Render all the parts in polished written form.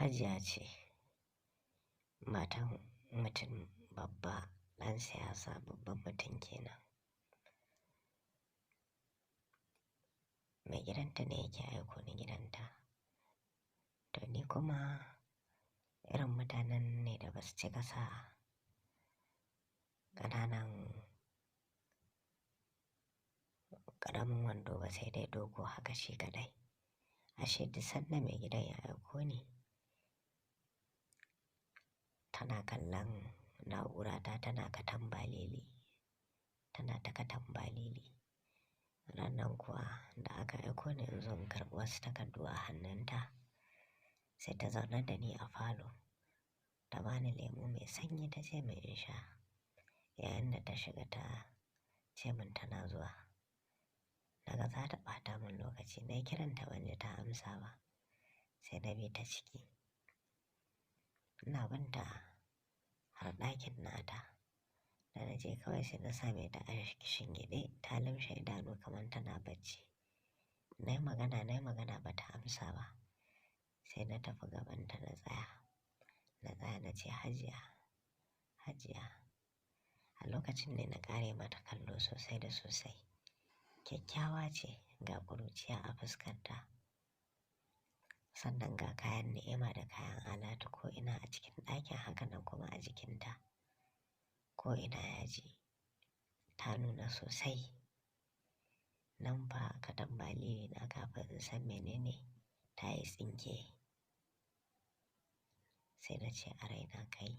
Hajiya ce, matan mutum babba, ɗan siyasa babban mutum kenan. Mai gidanta ne yake aiko ni gidanta. To ni kuma irin mutanen ne da basu cika sa ƙaramin wando ba sai dai dogo haka shi kaɗai. Ashe duk sanda mai gidan ya aiko ni, tana kallon na'urata tana katambalele, tana ta katambalele. Ranan kuwa da aka aiko ni in zo in karɓi wasu takardu a hannunta, sai ta zaunar da ni a falo, ta bani lemu mai sanyi ta ce min in sha. Yayin da ta shiga ta ce min tana zuwa. Naga za ta ɓata mun lokaci, na yi kiranta ban ji ta amsa ba, sai na bi ta ciki. Ina bin ta har ɗakin nata, da na je kawai sai na same ta a kishingiɗe ta lumshe idanu kamar tana bacci. Na yi magana ba ta amsa ba, sai na tafi gabanta na tsaya. Na tsaya na ce Hajiya, Hajiya. A lokacin ne na ƙare mata kallo sosai da sosai. Kyakkyawa ce ga ƙuruciya a fuskarta. Sannan ga kayan ni'ima da kayan alatu ko ina a cikin ɗakin haka nan kuma a jikinta. Ko ina yaji ta nuna sosai. Nan fa katambalele na kafin in san menene ta yi tsinke. Sai na ce a raina kai,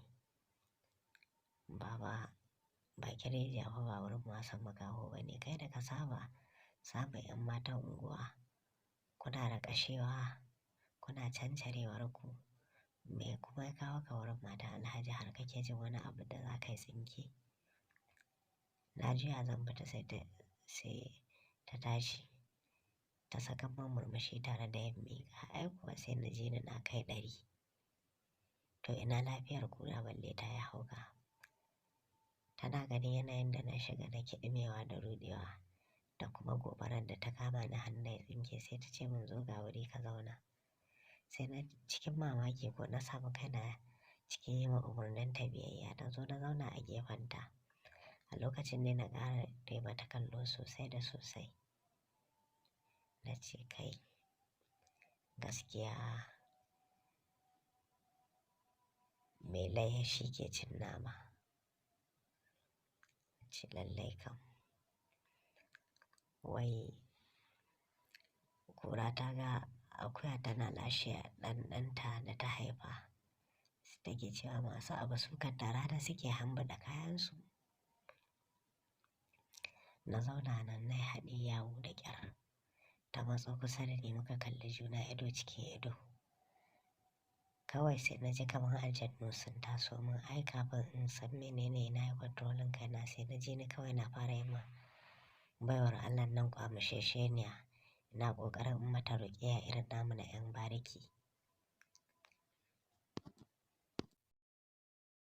baba, bakin rijiya fa ba wurin wasan makaho bane. Kai da ka saba samun 'yan matan unguwa, kuna raƙashewa, kuna cancarewar ku. Me kuma ya kawo ka wurin matan Alhaji har kake jin wani abu da za ka yi tsinke? Na juya zan fita sai ta tashi, ta saka min murmushi tare da yin miƙa. Ai kuwa sai na ji ni na kai ɗari. To ina lafiyar ƙura balle ta yi hauka. Tana ganin yanayin da na shiga na kiɗimewa da ruɗewa da kuma gobarar da ta kama ni har na tsinke, sai ta ce min zo ga wuri ka zauna. Sai na cikin mamaki ko na samu kaina cikin yi ma umarnin ta biyayya, na zo na zauna a gefenta. A lokacin ne na ƙara dai mata kallo sosai da sosai. Na ce kai, gaskiya mai layya shi ke cin nama. Na ce lallai kam. Wai kura ta ga akuya tana lashe ɗanɗanta da ta haifa. Sai take cewa masu abu su kan da rana suke hambuɗa kayansu. Na zauna nan na yi haɗin yawu da ƙyar. Ta matso kusa da ni muka kalli juna ido cikin ido. Kawai sai na ji kamar aljannu sun taso min. Ai kafin in san menene na yi controlling kaina sai na ji ni kawai na fara yi ma baiwar Allah nan ƙwamushesheniya. Ina ƙoƙarin in mata ruƙiyya irin namu na 'yan bariki.